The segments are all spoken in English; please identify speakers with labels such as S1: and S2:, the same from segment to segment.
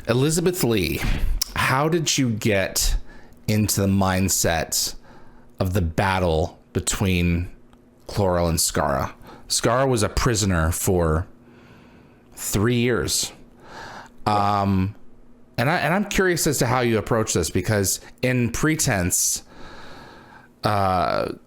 S1: Elizabeth Lee, how did you get into the mindset of the battle between Klorel and Skaara? Skaara was a prisoner for 3 years. And I'm curious as to how you approach this, because in Pretense, Skaara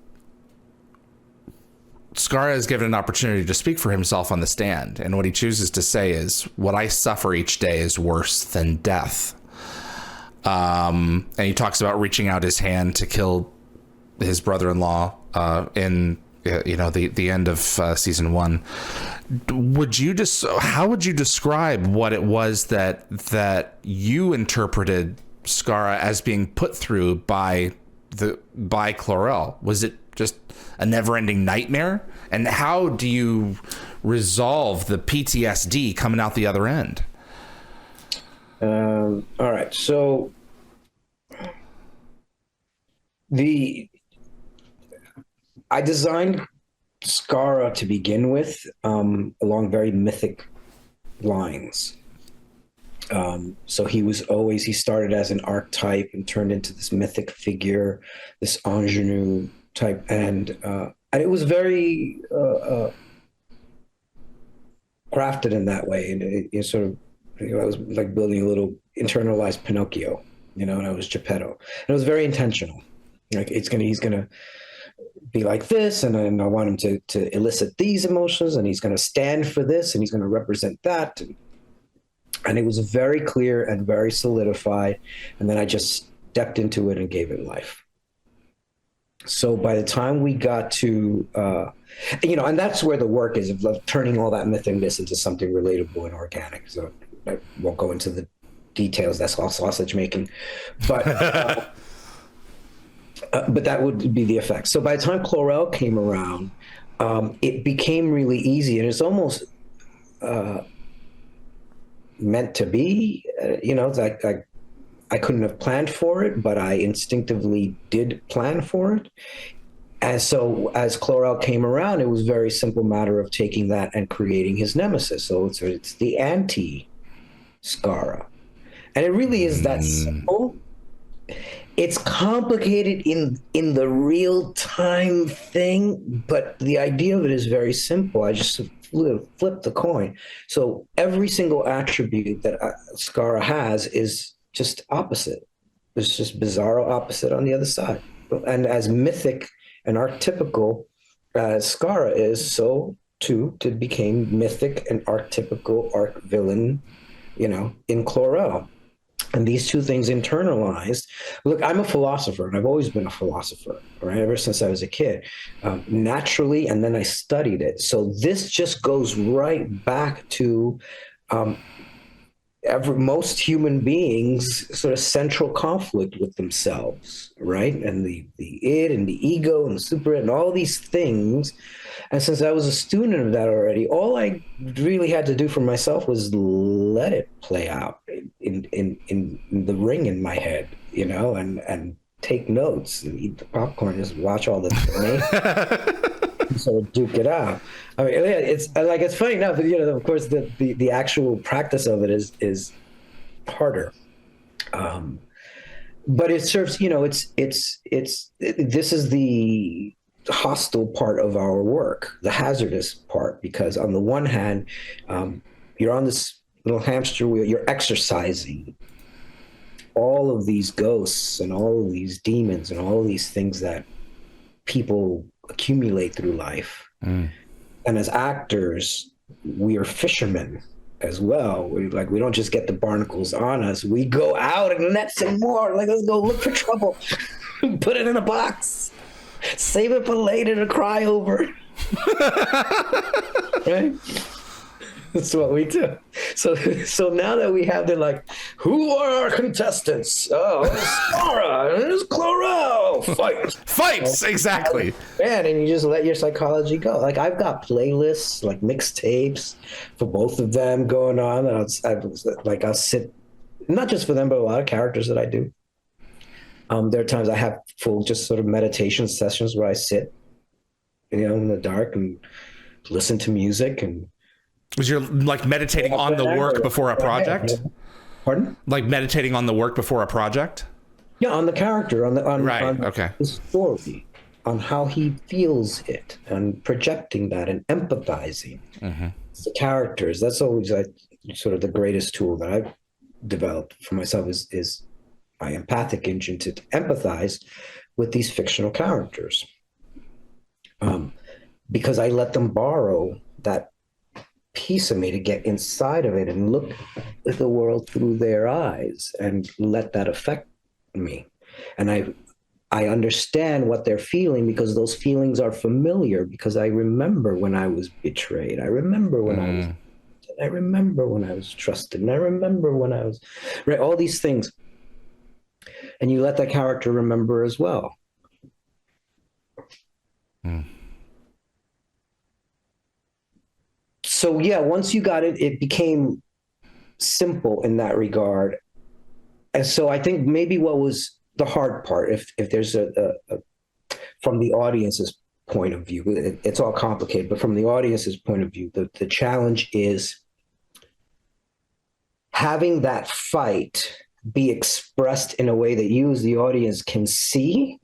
S1: is given an opportunity to speak for himself on the stand, and what he chooses to say is, "What I suffer each day is worse than death." And he talks about reaching out his hand to kill his brother-in-law in the end of season 1. How would you describe what it was that you interpreted Skaara as being put through by Klorel? Was it just a never-ending nightmare? And how do you resolve the PTSD coming out the other end?
S2: All right, so I designed Skaara to begin with along very mythic lines. So he started as an archetype and turned into this mythic figure, this ingenue type, and it was very crafted in that way. And it sort of, I was like building a little internalized Pinocchio, and I was Geppetto. And it was very intentional. Like he's gonna be like this, and I want him to elicit these emotions, and he's gonna stand for this, and he's gonna represent that. And it was very clear and very solidified. And then I just stepped into it and gave it life. So by the time we got to, and that's where the work is, of turning all that mythicness into something relatable and organic. So I won't go into the details. That's all sausage making. But that would be the effect. So by the time Klorel came around, it became really easy. And it's almost meant to be, like I couldn't have planned for it, but I instinctively did plan for it. And so as Klorel came around, it was a very simple matter of taking that and creating his nemesis. So it's the Anti-Skaara. And it really is that simple. It's complicated in the real time thing, but the idea of it is very simple. I just flip the coin. So every single attribute that Skaara has is just opposite. It's just bizarro opposite on the other side. And as mythic and archetypical as Skaara is, so too became mythic and archetypical arch villain, in Klorel. And these two things internalized. Look, I'm a philosopher, and I've always been a philosopher, right? Ever since I was a kid, naturally, and then I studied it. So this just goes right back to most human beings' sort of central conflict with themselves, right? And the id and the ego and the super and all these things. And since I was a student of that already, all I really had to do for myself was let it play out in the ring in my head, and take notes and eat the popcorn, just watch all the and sort of duke it out. I mean, it's funny now, but of course the actual practice of it is harder. But it serves, this is the hostile part of our work, the hazardous part, because on the one hand, you're on this little hamster wheel, you're exercising all of these ghosts and all of these demons and all of these things that people accumulate through life. And as actors, we are fishermen as well. We don't just get the barnacles on us, we go out and net some more. Like, let's go look for trouble. Put it in a box, save it for later to cry over. Right? That's what we do. So now that we have who are our contestants? Oh, it's Skaara, and it's Klorel.
S1: Fights, exactly.
S2: Man, and you just let your psychology go. Like, I've got playlists, like mixtapes for both of them going on. And I'll sit, not just for them, but a lot of characters that I do. There are times I have full just sort of meditation sessions where I sit, in the dark and listen to music. And
S1: was you're like meditating on the work before a project?
S2: Pardon?
S1: Like meditating on the work before a project?
S2: Yeah, on the character, on
S1: Okay.
S2: the story, on how he feels it, and projecting that and empathizing. The characters. That's always sort of the greatest tool that I've developed for myself is my empathic engine to empathize with these fictional characters. Because I let them borrow that piece of me to get inside of it and look at the world through their eyes and let that affect me. And I understand what they're feeling because those feelings are familiar, because I remember when I was betrayed. I remember when I remember when I was trusted. And I remember when I was, right, all these things. And you let that character remember as well. So yeah, once you got it, it became simple in that regard. And so I think maybe what was the hard part, if there's a from the audience's point of view, it's all complicated, but from the audience's point of view, the challenge is having that fight be expressed in a way that you as the audience can see,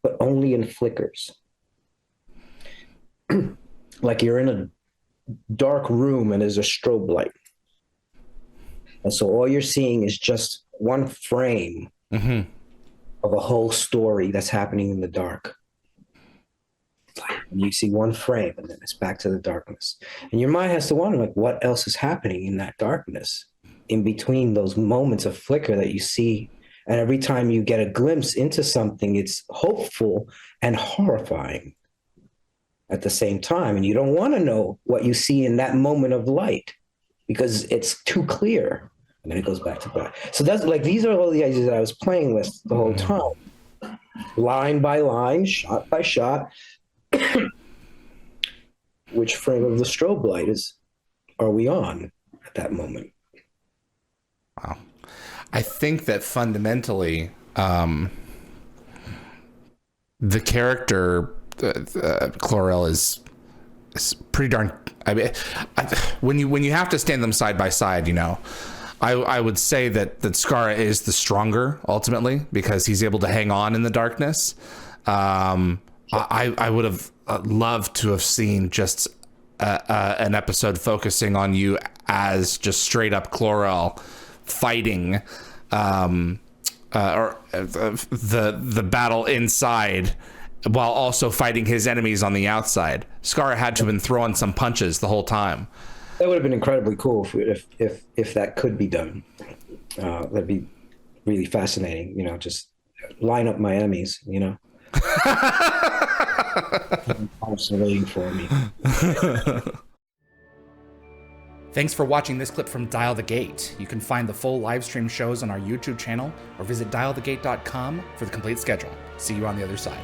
S2: but only in flickers. Like you're in a dark room and there's a strobe light. And so all you're seeing is just one frame of a whole story that's happening in the dark. And you see one frame and then it's back to the darkness. And your mind has to wonder, like, what else is happening in that darkness in between those moments of flicker that you see? And every time you get a glimpse into something, it's hopeful and horrifying at the same time. And you don't want to know what you see in that moment of light because it's too clear. And then it goes back to black. So that's like, these are all the ideas that I was playing with the whole time. Line by line, shot by shot. Which frame of the strobe light are we on at that moment?
S1: Wow. I think that fundamentally, the character Klorel is pretty darn. I mean, when you have to stand them side by side, you know, I would say that Skaara is the stronger ultimately because he's able to hang on in the darkness. I would have loved to have seen just an episode focusing on you as just straight up Klorel fighting or the battle inside while also fighting his enemies on the outside. Skaara had to have been throwing some punches the whole time.
S2: That would have been incredibly cool if that could be done. That'd be really fascinating. You know, just line up my enemies. You know, waiting for me.
S1: Thanks for watching this clip from Dial the Gate. You can find the full live stream shows on our YouTube channel or visit dialthegate.com for the complete schedule. See you on the other side.